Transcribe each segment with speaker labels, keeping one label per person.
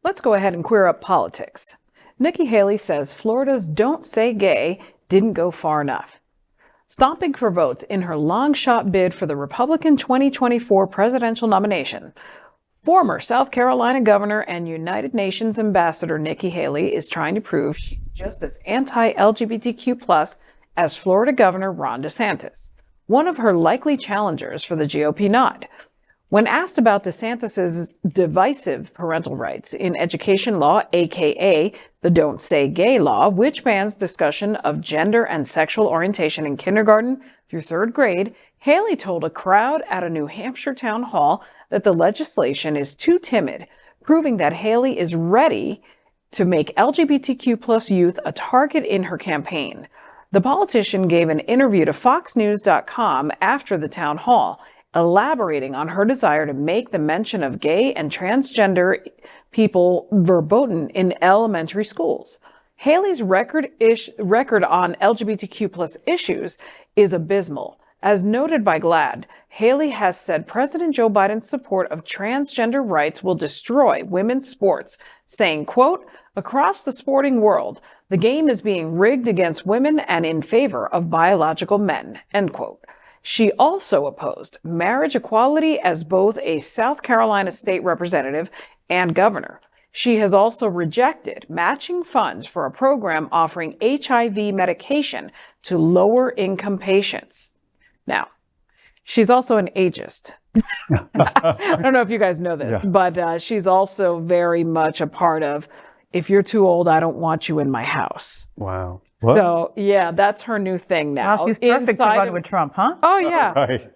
Speaker 1: Let's go ahead and queer up politics. Nikki Haley says Florida's Don't Say Gay didn't go far enough. Stomping for votes in her long-shot bid for the Republican 2024 presidential nomination, former South Carolina governor and United Nations ambassador Nikki Haley is trying to prove she's just as anti-LGBTQ+ as Florida Governor Ron DeSantis, one of her likely challengers for the GOP nod. When asked about DeSantis' divisive parental rights in education law, a.k.a. the Don't Say Gay law, which bans discussion of gender and sexual orientation in kindergarten through third grade, Haley told a crowd at a New Hampshire town hall that the legislation is too timid, proving that Haley is ready to make LGBTQ+ youth a target in her campaign. The politician gave an interview to FoxNews.com after the town hall, elaborating on her desire to make the mention of gay and transgender people verboten in elementary schools. Haley's record on LGBTQ+ issues is abysmal. As noted by GLAAD, Haley has said President Joe Biden's support of transgender rights will destroy women's sports, saying, quote, "Across the sporting world, the game is being rigged against women and in favor of biological men," end quote. She also opposed marriage equality as both a South Carolina state representative and governor. She has also rejected matching funds for a program offering HIV medication to lower-income patients. Now, she's also an ageist. I don't know if you guys know this, but she's also very much a part of, if you're too old, I don't want you in my house.
Speaker 2: Wow.
Speaker 1: What? So, yeah, that's her new thing now.
Speaker 3: Wow, she's perfect to run with Trump, huh?
Speaker 1: Oh, yeah.
Speaker 2: Right.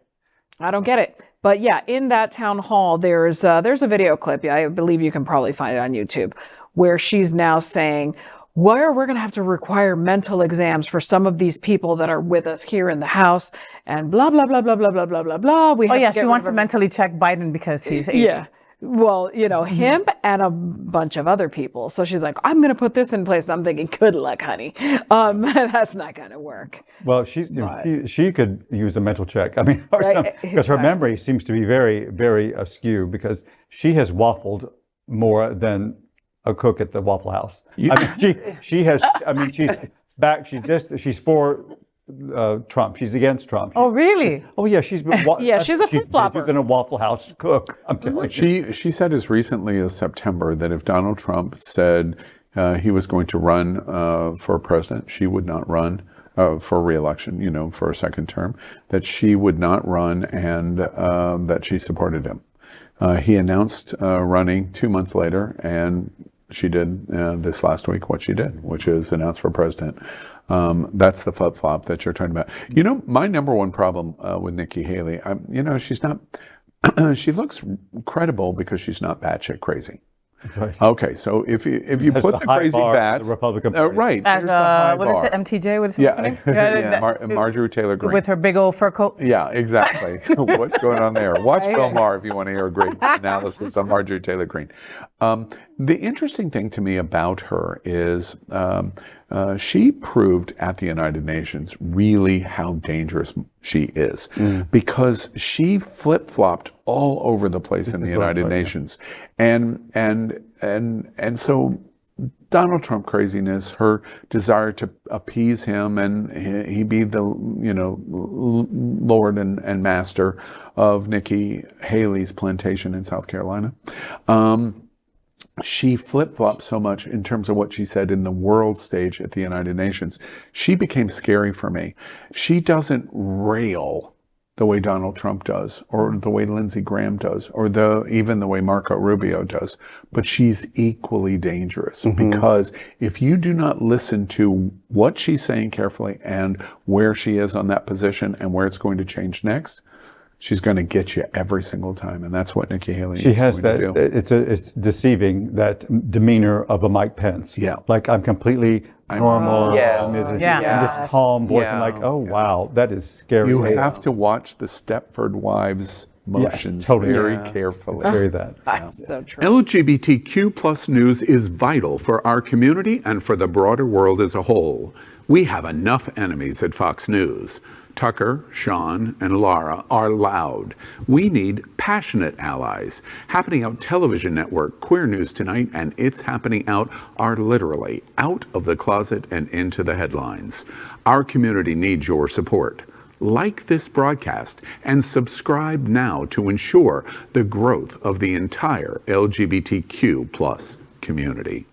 Speaker 1: I don't get it. But yeah, in that town hall, there's a video clip, I believe you can probably find it on YouTube, where she's now saying, why are we going to have to require mental exams for some of these people that are with us here in the House and blah, blah, blah, blah, blah, blah, blah, blah, blah.
Speaker 3: She wants to mentally check Biden because he's 80.
Speaker 1: Yeah. Well, him and a bunch of other people. So she's like, I'm going to put this in place. I'm thinking, good luck, honey. That's not going to work.
Speaker 2: Well, she could use a mental check. I mean, because her memory seems to be very, very askew, because she has waffled more than a cook at the Waffle House. I mean, she has. I mean, she's for Trump. She's against Trump.
Speaker 3: Oh, really?
Speaker 2: Oh, yeah. She's been.
Speaker 1: She's a flip-flopper.
Speaker 2: She's been a Waffle House cook. I'm telling you.
Speaker 4: She said as recently as September that if Donald Trump said he was going to run for president, she would not run for re-election. For a second term, that she would not run, and that she supported him. He announced running 2 months later, and she did this last week what she did, which is announce for president. That's the flip-flop that you're talking about. My number one problem with Nikki Haley, she's not, she looks credible because she's not batshit crazy. Right. Okay, so if you put the crazy bats,
Speaker 2: the Republican Party.
Speaker 4: Right?
Speaker 3: As what is it? MTJ? What is it?
Speaker 4: Marjorie Taylor Greene
Speaker 3: with her big old fur coat.
Speaker 4: Yeah, exactly. What's going on there? Watch Bill Maher if you want to hear a great analysis on Marjorie Taylor Greene. The interesting thing to me about her is she proved at the United Nations really how dangerous she is, because she flip-flopped all over the place in the United Nations, and so Donald Trump craziness, her desire to appease him and he be the Lord and master of Nikki Haley's plantation in South Carolina. She flip-flopped so much in terms of what she said in the world stage at the United Nations. She became scary for me. She doesn't rail the way Donald Trump does, or the way Lindsey Graham does, or even the way Marco Rubio does. But she's equally dangerous, because if you do not listen to what she's saying carefully and where she is on that position and where it's going to change next, she's going to get you every single time, and that's what Nikki Haley is going to do.
Speaker 2: It's deceiving, that demeanor of a Mike Pence.
Speaker 4: Yeah,
Speaker 2: like I'm completely normal. This calm voice. I'm like, oh wow, that is scary.
Speaker 4: You have to watch the Stepford Wives motions very carefully.
Speaker 2: Very that.
Speaker 1: That's so true.
Speaker 5: LGBTQ plus news is vital for our community and for the broader world as a whole. We have enough enemies at Fox News. Tucker, Sean, and Laura are loud. We need passionate allies. Happening Out Television Network, Queer News Tonight, and It's Happening Out are literally out of the closet and into the headlines. Our community needs your support. Like this broadcast and subscribe now to ensure the growth of the entire LGBTQ+ community.